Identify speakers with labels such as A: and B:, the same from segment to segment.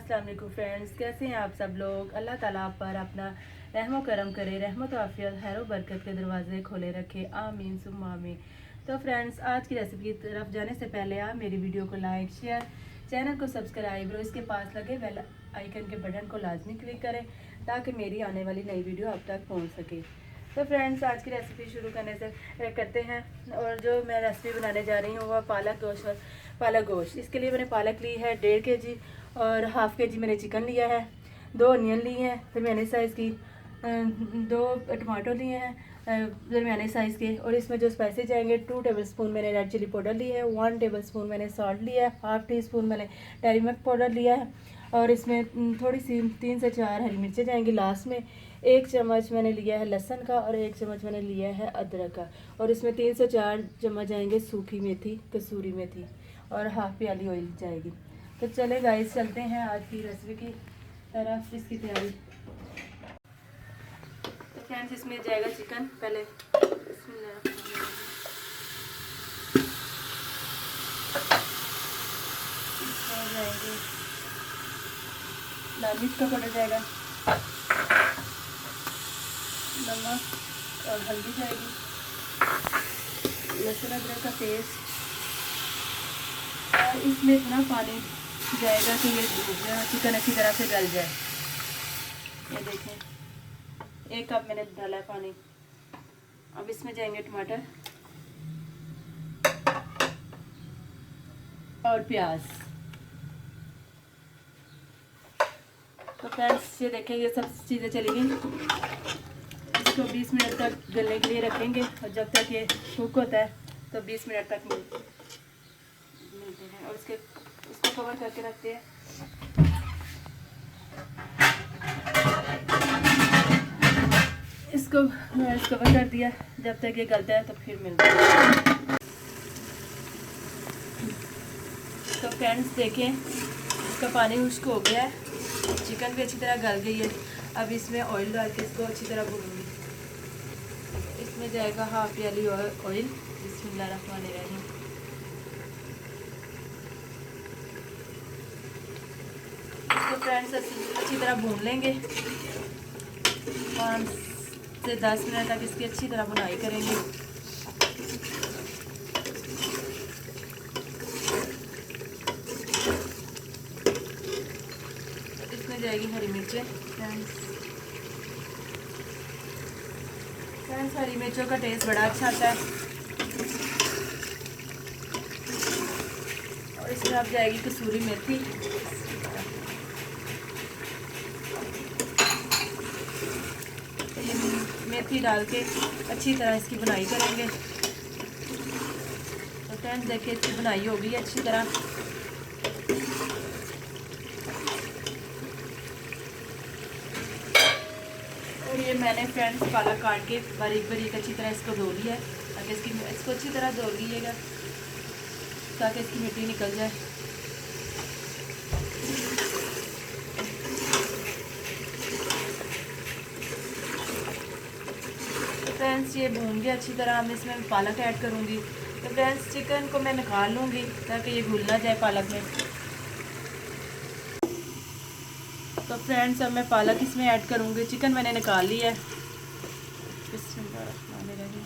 A: अस्सलाम वालेकुम फ्रेंड्स, कैसे हैं आप सब लोग। अल्लाह ताला आप पर अपना रहमो करम करे, रहमत आफियत खैर बरकत के दरवाजे खोले रखे, आमीन सुम्मा आमीन। तो फ्रेंड्स, आज की रेसिपी की तरफ जाने से पहले आप मेरी वीडियो को लाइक शेयर, चैनल को सब्सक्राइब और इसके पास लगे बेल आइकन के बटन को लाजमी क्लिक करें ताकि मेरी आने वाली नई वीडियो आप तक पहुँच सके। तो फ्रेंड्स, आज की रेसिपी शुरू करने से करते हैं। और जो मैं रेसिपी बनाने जा रही हूँ वह पालक गोश्त और पालक गोश्त। इसके लिए मैंने पालक ली है 1.5 kg और हाफ़ kg मैंने चिकन लिया है, 2 अनियन लिए हैं दरमियाने साइज़ की, 2 टमाटो लिए हैं दरमियाने साइज़ के। और इसमें जो स्पाइसेस जाएंगे 2 टेबलस्पून मैंने रेड चिली पाउडर लिया है, 1 टेबलस्पून मैंने सॉल्ट लिया है, हाफ़ टी स्पून मैंने टर्मरिक पाउडर लिया है। और इसमें थोड़ी सी 3 से 4 हरी मिर्चें जाएंगी लास्ट में। 1 चम्मच मैंने लिया है लहसुन का और 1 चम्मच मैंने लिया है अदरक का। और इसमें 3 से 4 चम्मच जाएंगे सूखी मेथी, कसूरी मेथी और हाफ़ प्याली ऑयल जाएगी। तो चले गाइस, चलते हैं आज की रेसिपी की तरफ, इसकी तैयारी। तो फ्रेंड्स, इसमें जाएगा चिकन। पहले जाएंगे लाल मिर्च का पाउडर जाएगा, नमक और हल्दी जाएगी, लहसुन अदरक का पेस्ट। और इसमें इतना पानी जाएगा कि ये चिकन अच्छी तरह से गल जाए। ये देखें, 1 कप मैंने डाला है पानी। अब इसमें जाएंगे टमाटर और प्याज। तो फ्रेंड्स, ये देखें, ये सब चीज़ें चली गई। इसको 20 मिनट तक गलने के लिए रखेंगे और जब तक ये कुक होता है तो 20 मिनट तक मिलते हैं। और इसको कवर करके रखते हैं। इसको कवर कर दिया, जब तक ये गलता है तो फिर मिलते हैं। तो फ्रेंड्स देखें, इसका पानी खुश्क हो गया है, चिकन भी अच्छी तरह गल गई है। अब इसमें ऑयल डाल के इसको अच्छी तरह भूनूंगी। इसमें जाएगा हाफ़ प्याली ऑयल। बिस्मिल्लाहिर्रहमानिर्रहीम। इसको फ्रेंड्स अच्छी तरह भून लेंगे। 5 से 10 मिनट तक इसकी अच्छी तरह बुनाई करेंगे। इसमें जाएगी हरी मिर्चें। फ्रेंड्स, हरी मिर्चों का टेस्ट बड़ा अच्छा आता है। और इसमें अब जाएगी कसूरी मेथी। मेथी डाल के अच्छी तरह इसकी बुनाई करेंगे। तो फ्रेंड्स देखिए, इसकी बुनाई हो गई अच्छी तरह। और ये मैंने फ्रेंड्स पालक काट के बारीक बारीक अच्छी तरह इसको धो लिया है, ताकि इसको अच्छी तरह धो लीजिएगा ताकि इसकी मिट्टी निकल जाए। फ्रेंड्स, ये भून गया अच्छी तरह। अब इसमें पालक ऐड करूँगी। तो फ्रेंड्स, चिकन को मैं निकाल लूँगी ताकि ये घुल ना जाए पालक में। तो फ्रेंड्स, अब मैं पालक इसमें ऐड करूँगी। चिकन मैंने निकाल लिया है। बिस्मिल्लाहिर्रहमानिर्रहीम।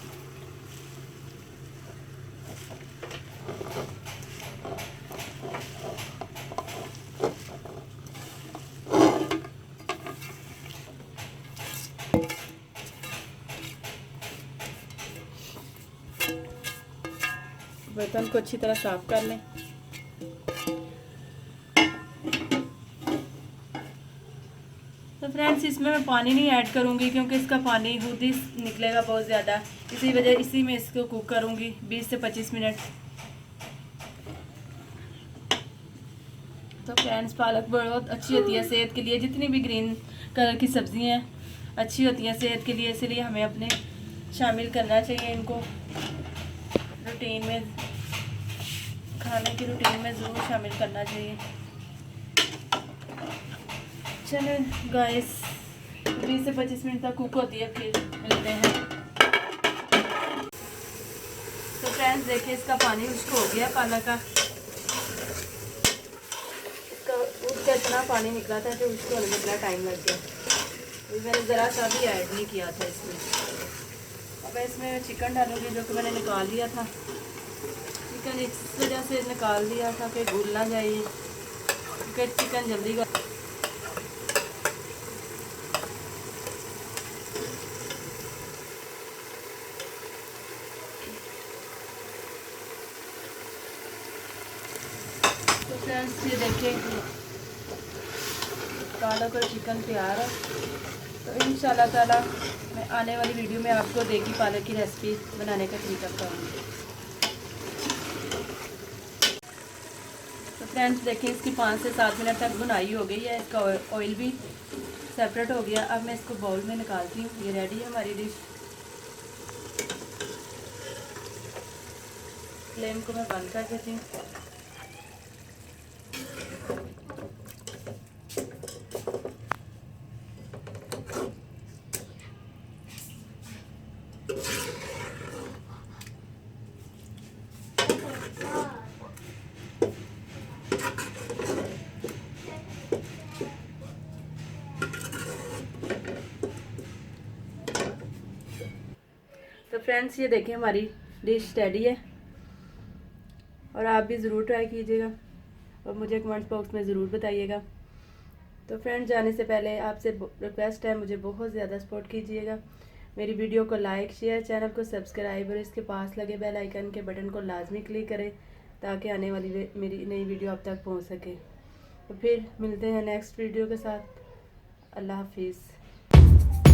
A: बर्तन को अच्छी तरह साफ कर लें। तो फ्रेंड्स, इसमें मैं पानी नहीं ऐड करूँगी क्योंकि इसका पानी खुद ही निकलेगा बहुत ज़्यादा। इसी में इसको कुक करूँगी 20 से 25 मिनट। तो फ्रेंड्स, पालक बहुत अच्छी होती है सेहत के लिए। जितनी भी ग्रीन कलर की सब्जियाँ अच्छी होती हैं सेहत के लिए, इसलिए हमें अपने शामिल करना चाहिए इनको रूटीन में, खाने की रूटीन में ज़रूर शामिल करना चाहिए। चलो गाइस, 20 से 25 मिनट तक कुक होती है, फिर मिलते हैं। तो फ्रेंड्स देखिए, इसका पानी खुश्क हो गया पालक का। इसका इतना पानी निकला था कि उसको होने में इतना टाइम लग गया। तो मैंने ज़रा सा भी ऐड नहीं किया था इसमें। अब मैं इसमें चिकन डालूँगी जो कि मैंने निकाल लिया था। चिकन इस वजह से निकाल दिया था कि घुल ना जाए, क्योंकि चिकन जल्दी तो फ्रेंड्स ये देखें पालक और चिकन तैयार है। तो इंशाल्लाह ताला मैं आने वाली वीडियो में आपको देगी पालक की रेसिपी बनाने का तरीका बताऊँगी। तो फ्रेंड्स देखें इसकी 5 से 7 मिनट तक भुनाई हो गई है, इसका ऑयल भी सेपरेट हो गया। अब मैं इसको बाउल में निकालती हूँ। ये रेडी है हमारी डिश। फ्लेम को मैं बंद कर देती हूँ। तो फ्रेंड्स ये देखें हमारी डिश रेडी है, और आप भी ज़रूर ट्राई कीजिएगा और मुझे कमेंट बॉक्स में ज़रूर बताइएगा। तो फ्रेंड्स जाने से पहले आपसे रिक्वेस्ट है, मुझे बहुत ज़्यादा सपोर्ट कीजिएगा। मेरी वीडियो को लाइक शेयर, चैनल को सब्सक्राइब और इसके पास लगे बेल आइकन के बटन को लाजमी क्लिक करें ताकि आने वाली मेरी नई वीडियो आप तक पहुंच सके। तो फिर मिलते हैं नेक्स्ट वीडियो के साथ। अल्लाह हाफिज़।